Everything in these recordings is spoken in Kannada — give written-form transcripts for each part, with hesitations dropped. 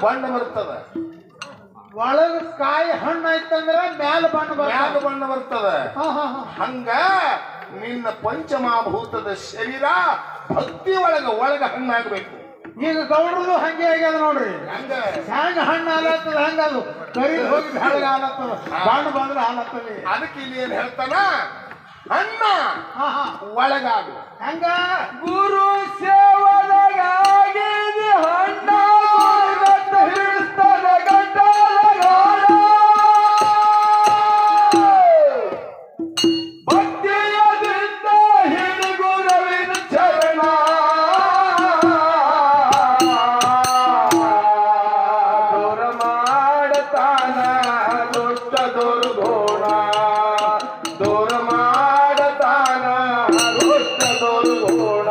ಬಣ್ಣ ಬರ್ತದ. ಒಳಗ ಕಾಯಿ ಹಣ್ಣು ಆಯ್ತಂದ್ರ ಮ್ಯಾಲ ಬಣ್ಣ ಬರ್ತದ. ಹಂಗ ನಿನ್ನ ಪಂಚಮಹಾಭೂತದ ಶರೀರ ಭಕ್ತಿ ಒಳಗ ಹಣ್ಣಾಗ್ಬೇಕು. ಈಗ ಗೌಡ್ರದು ಹಂಗೆ ಆಗ್ಯದ ನೋಡ್ರಿ. ಹ್ಯಾಂಗ ಹಣ್ಣು ಹಾಲತ್ತದ ಹಂಗ ಅದು ಕರಿ ಹೋಗಿ ಬೆಳಗ ಹಾಲತ್ತದ, ಬಣ್ಣ ಬಂದ್ರೆ ಹಾಲತ್ತದ. ಅದಕ್ಕೆ ಇಲ್ಲಿ ಏನ್ ಹೇಳ್ತಾನ, ಅಣ್ಣ ಒಳಗಾಗು. ಹಂಗ ಗುರು ಸೇವನೆಗಾಗಿ ಹಣ್ಣ ಹಿಡಿಸ್ತಾನ ಗಂಟಲ ಭಕ್ತಿಯದಿಂದ ಹಿಡಿ ಗುರುವಿನ ಚರಣ. ದೂರ ಮಾಡತಾನ ದುಷ್ಟ ದುರ್ಗುಣ, ದೂರ ಮಾಡತಾನ ದುಷ್ಟ ದುರ್ಗುಣ.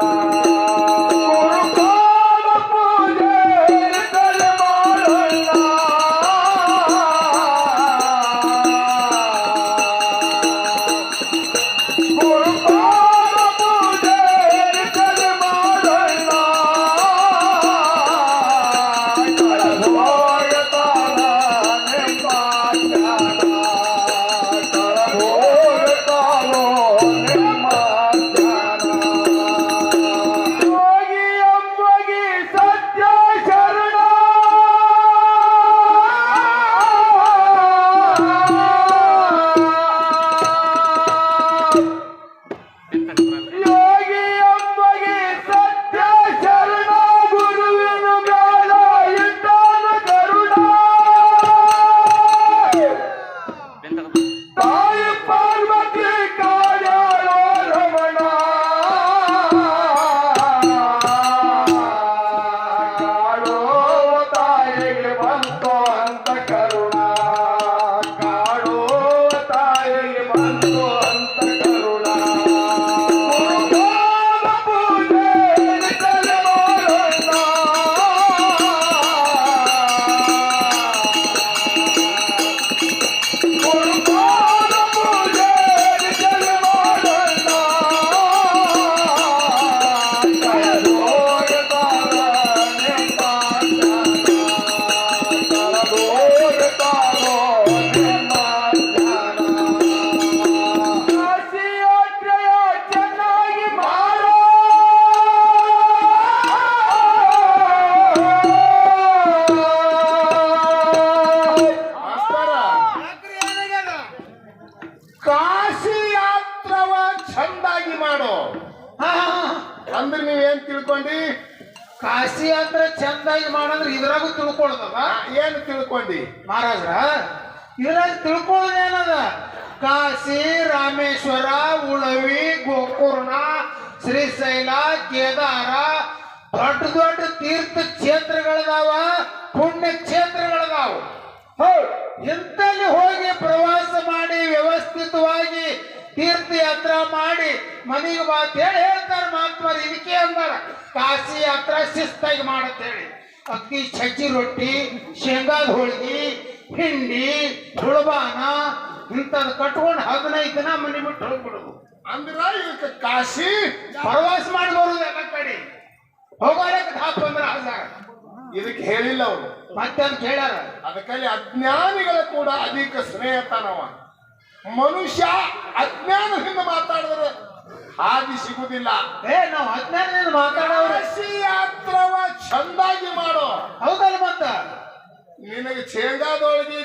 ಅಂದ್ರೆ ನೀವೇನ್ ತಿಳ್ಕೊಂಡಿ? ಕಾಶಿ ಯಾತ್ರೆ ಚಂದಾಗಿ ಮಾಡಂದ್ರೆ ಇದ್ರಾಗೂ ತಿಳ್ಕೊಳ್ದದ. ಏನು ತಿಳ್ಕೊಂಡಿ ಮಹಾರಾಜ್ರ? ಇದ್ರಾಗ ತಿಳ್ಕೊಳ್ಳೋದೇನದ? ಕಾಶಿ, ರಾಮೇಶ್ವರ, ಉಳವಿ, ಗೋಕರ್ಣ, ಶ್ರೀಶೈಲ, ಕೇದಾರ ದೊಡ್ಡ ದೊಡ್ಡ ತೀರ್ಥ ಕ್ಷೇತ್ರಗಳದಾವ, ಪುಣ್ಯ ಕ್ಷೇತ್ರಗಳದಾವ. ಇಂಥಲ್ಲಿ ಹೋಗಿ ಪ್ರವಾಸ ಮಾಡಿ ವ್ಯವಸ್ಥಿತವಾಗಿ ತೀರ್ಥಯಾತ್ರಾ ಮಾಡಿ ಮನೆಗೆ ಬಾ ಅಂತ ಹೇಳಿ ಹೇಳ್ತಾರೆ ಮಹಾತ್ಮರು. ಇದಕ್ಕೆ ಅಂದಾರ ಕಾಶಿ ಯಾತ್ರಾ ಶಿಸ್ತಾಗಿ ಮಾಡತ್ತೇಳಿ. ಅಕ್ಕಿ ಸಜ್ಜಿ ರೊಟ್ಟಿ, ಶೇಂಗಾದ ಹೋಳಿಗೆ, ಹಿಂಡಿ, ಹುಳಬಾನ ಇಂಥದ್ದು ಕಟ್ಕೊಂಡು 15 ದಿನ ಮನೆ ಬಿಟ್ಟು ಹೋಗ್ಬಿಡುದು. ಅಂದ್ರ ಇದಕ್ಕೆ ಕಾಶಿ ಪ್ರವಾಸ ಮಾಡಿ ಬರುದು ಎಲ್ಲ ಕಡೆ. ಹೋಗೋದಕ್ಕೆ 10-15,000. ಇದಕ್ಕೆ ಹೇಳಿಲ್ಲ ಅವರು, ಮತ್ತೆ ಅಂತ ಹೇಳ್ಯಾರ. ಅದಕ್ಕಾಗಿ ಅಜ್ಞಾನಿಗಳ ಕೂಡ ಅಧಿಕ ಸ್ನೇಹತನವ. ಮನುಷ್ಯ ಅಜ್ಞಾನದಿಂದ ಮಾತಾಡಿದ್ರೆ ಹಾದಿ ಸಿಗುದಿಲ್ಲ. ನಾವು ಅಜ್ಞಾನದಿಂದ ಮಾತಾಡೋರು. ಯಾತ್ರವ ಚಂದಾಗಿ ಮಾಡೋ. ಹೌದಲ್ಲ? ಮತ್ತ ನಿನಗೆ ಶೇಂಗಾದೊಳಗೆ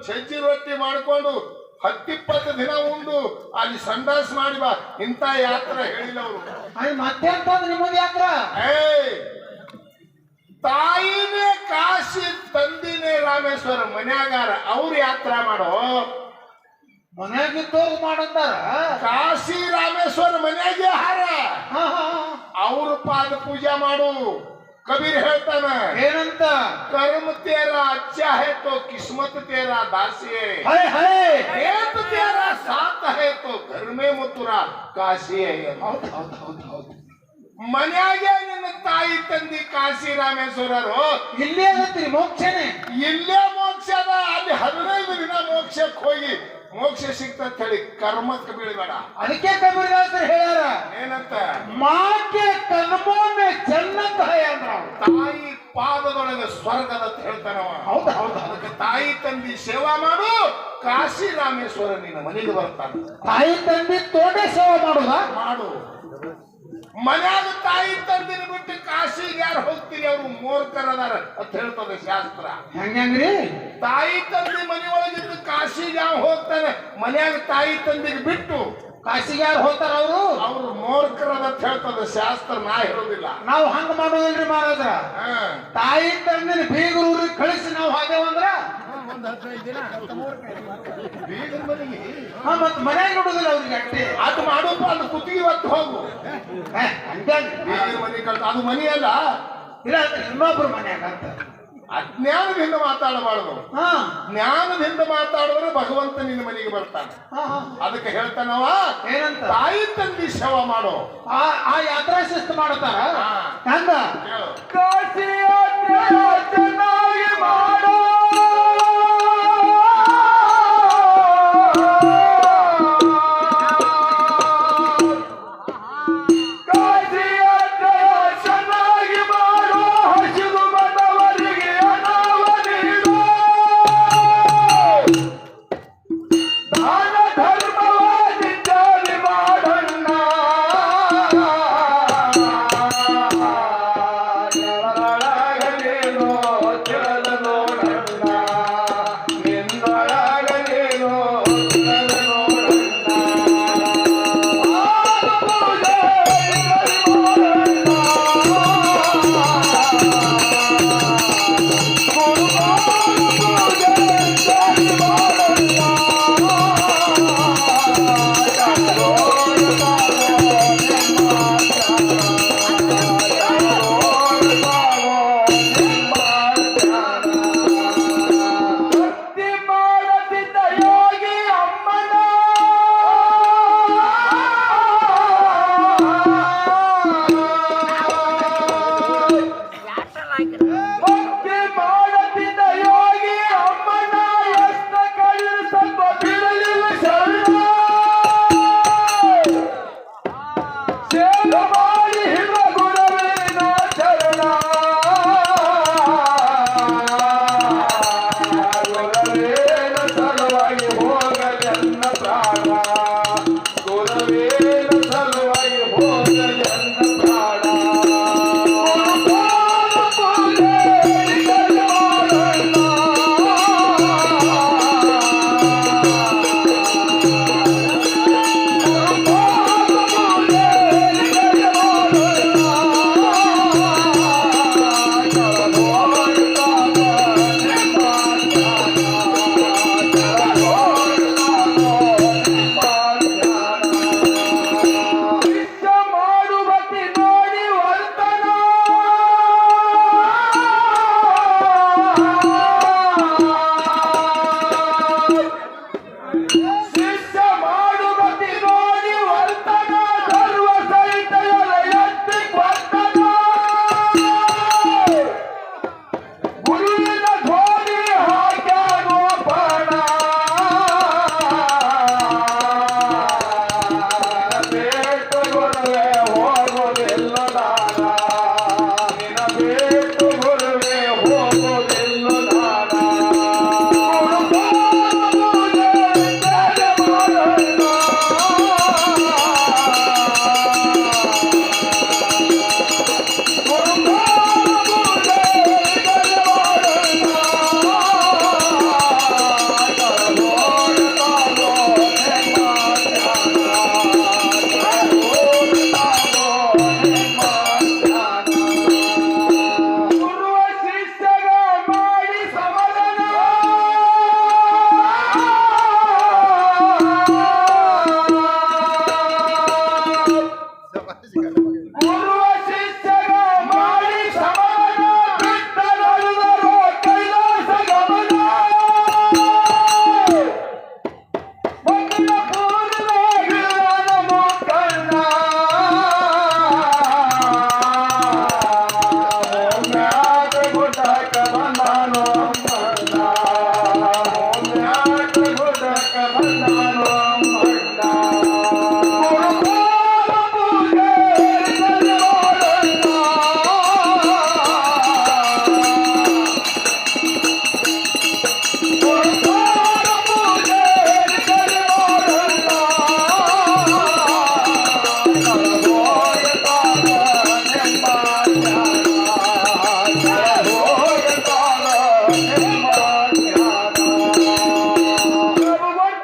ಸಜ್ಜಿ ರೊಟ್ಟಿ ಮಾಡ್ಕೊಂಡು 10-20 ದಿನ ಉಂಡು ಅಲ್ಲಿ ಸಂಡಾಸ್ ಮಾಡಿ ಬಾ, ಇಂಥ ಯಾತ್ರೆ ಹೇಳಿಲ್ಲ ಅವರು. ಮತ್ತೆ ಅಂತಂದ್ರೆ ನಿಮ್ಮದು ಯಾತ್ರ ತಾಯಿನೇ ಕಾಶಿ, ತಂದಿನೇ ರಾಮೇಶ್ವರ, ಮನ್ಯಾಗಾರ ಅವ್ರು ಯಾತ್ರಾ ಮಾಡೋ. ಮನ್ಯಾಗಿದ್ದವ್ರು ಮಾಡಂತಾರ. ಕಾಶಿ ರಾಮೇಶ್ವರ ಮನ್ಯಾಗೆ ಹಾರ, ಅವ್ರ ಪಾದ ಪೂಜೆ ಮಾಡು. ಕಬೀರ್ ಹೇಳ್ತಾನ ಏನಂತ? कर्म तेरा अच्छा है तो किस्मत तेरा दासी है, खेत तेरा साथ है तो घर में मथुरा काशी है. ಮನ್ಯಾಗೆ ನಿನ್ನ ತಾಯಿ ತಂದಿ ಕಾಶಿ ರಾಮೇಶ್ವರರು. ಇಲ್ಲೇ ಆಗತ್ರಿ ಮೋಕ್ಷನೇ. ಇಲ್ಲೇ ಮೋಕ್ಷ ಅದ. ಅಲ್ಲಿ 15 ದಿನ ಮೋಕ್ಷಕ್ಕೆ ಹೋಗಿ ಮೋಕ್ಷ ಸಿಗ್ತಂತ ಹೇಳಿ ಕರ್ಮಕ್ಕೆ ಬೀಳಬೇಡ. ಅದಕ್ಕೆ ಕಬೀರದಾಸರು ಹೇಳ್ಯಾರ ಏನಂತ? ಮಾಕೆ ಕನ್ಮೋನೆ ಜನ್ನತ್ ಹೈ ಅಂದ್ರ. ತಾಯಿ ಪಾದದೊಳಗೆ ಸ್ವರ್ಗದ ಅಂತ ಹೇಳ್ತಾನವ. ಹೌದಾ ಹೌದಾ. ಅದಕ್ಕೆ ತಾಯಿ ತಂದಿ ಸೇವಾ ಮಾಡು, ಕಾಶಿ ರಾಮೇಶ್ವರ ನಿನ್ನ ಮನೆಗೆ ಬರ್ತಾನೆ. ತಾಯಿ ತಂದೆ ತೋಟೆ ಸೇವೆ ಮಾಡುದ ಮಾಡು. ಮನ್ಯಾಗ ತಾಯಿ ತಂದಿನ ಬಿಟ್ಟು ಕಾಶಿಗೆ ಯಾರು ಹೋಗ್ತೀರಿ, ಅವ್ರು ಮೂರ್ಖರದಾರ ಅಂತ ಹೇಳ್ತದೆ ಶಾಸ್ತ್ರ. ಹೆಂಗ್ರಿ? ತಾಯಿ ತಂದೆ ಮನೆ ಒಳಗಿದ್ದು ಕಾಶಿಗೆ ಯಾವ ಹೋಗ್ತಾನೆ, ಮನ್ಯಾಗ ತಾಯಿ ತಂದಿಗೆ ಬಿಟ್ಟು ಕಾಶಿಗೆ ಯಾರು ಹೋಗ್ತಾರ ಅವರು? ಅವ್ರು ಮೂರ್ಖರದ ಅಂತ ಹೇಳ್ತದೆ ಶಾಸ್ತ್ರ, ನಾ ಹೇಳೋದಿಲ್ಲ. ನಾವು ಹಂಗ ಮಾಡೋದಿಲ್ರಿ ಮಹಾರಾಜ್ರ. ತಾಯಿ ತಂದಿನ ಬೀಗರು ಊರಿಗೆ ಕಳಿಸಿ ನಾವು ಹಾದೇವಂದ್ರ ಬೀಗರ ಮನೆಗೆ ಮತ್ ಮನ್ಯಾಗ ನೋಡುದಿಲ್ಲ ಅವ್ರಿಗೆ ಅಟ್ಟೆ. ಅದು ಮಾಡೋಪ್ಪ, ಅದು ಕುತ್ತಿಗೆ ಹೊತ್ತು ಹೋಗು. ಹಂಗೆ ಬೀಗರ ಮನೆ ಕಳ್ತ ಅದು ಮನೆ ಅಲ್ಲ, ಇಲ್ಲ ಇನ್ನೊಬ್ರು ಮನ್ಯಾಗ ಅಂತ. ಅಜ್ಞಾನದಿಂದ ಮಾತಾಡಬಾರದು. ಹಾ ಜ್ಞಾನದಿಂದ ಮಾತಾಡಿದ್ರೆ ಭಗವಂತ ನಿನ್ನ ಮನೆಗೆ ಬರ್ತಾನೆ. ಅದಕ್ಕೆ ಹೇಳ್ತಾನವ, ಏನಂತ? ತಾಯಿ ತಂದಿ ಸೇವಾ ಮಾಡೋ. ಆ ಯಾತ್ರಾ ಶಿಸ್ತು ಮಾಡ್ತಾರ ಹಂಗ. ಹೇಳು. ಕಾಶಿ ಯಾತ್ರೆ ಚೆನ್ನಾಗಿ ಮಾಡೋ, ಕಾಶಿ ಯಾತ್ರೆ ಚೆನ್ನಾಗಿ ಮಾಡೋ, ಹಸಿದು ಬಂದವರಿಗೆ ಅನಾವ ನೀಡು, ದಾನ ಧರ್ಮವಾದಿದ್ದಾರಿ ಮಾಡಣ್ಣ, ಕೆಳಗಲೇನೋ ಕೆಳಗಲೇನೋ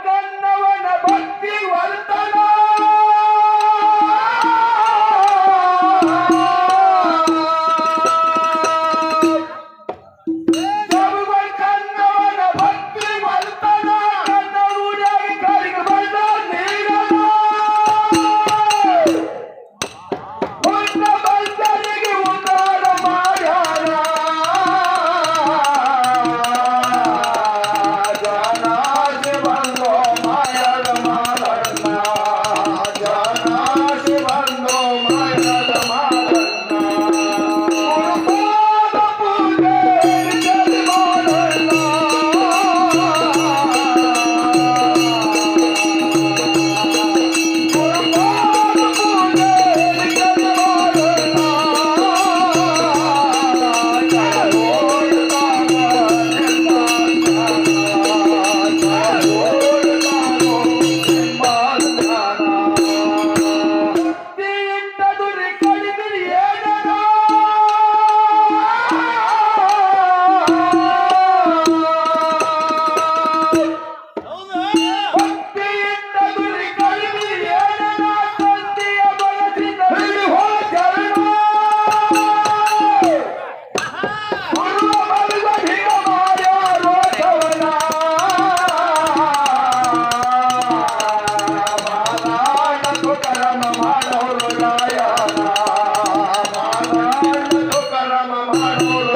ಕನ್ನವನ ಭಕ್ತಿ ವರ್ತನ ಕನ್ನವನ ಭಕ್ತಿ ವರ್ತನ ಕನ್ನ ಊರಾಗಿ ಕಾಲಿಗೆ ಬಂದ ನೀರನ ಹೊನ್ನ ಬಂದರಿಗೆ ಉದ್ದಾರ ಮಾಡ್ಯಾನ ಜನಾಸಿ ಬಂದೋ ಮಾಯದ ಮಾದಣ್ಣ ಜನಾಸಿ ಬಂದೋ ಮಾಯದ ಮಾದಣ್ಣ ಗುರುಪಾದ ಪೂಜೆ ಜಲಿ ಮಾಡಣ್ಣ ಗುರುಪಾದ ಪೂಜೆ ಜಲಿ ಮಾಡಣ್ಣ ಭಕ್ತಿಯಿಂದದುರಿ ಕಡಿದಿರಿ ಏನನ ಭಕ್ತಿಯಿಂದದುರಿ ಕಡಿದಿರಿ ಏನನ ತಂದೆಯ ಬಯಸಿದ ಹಿಡಿ ಹೋಚರಣ ಗುರುವ ಬಲಿದ ಹಿಗ ಮಾಡ್ಯ ರೋಷವನ ಮಾಲಾಡ ತುಕರಮ ಮಾಡೋರು ರಾಯನ ಮಾಲಾಡ ತುಕರಮ ಮಾಡೋರು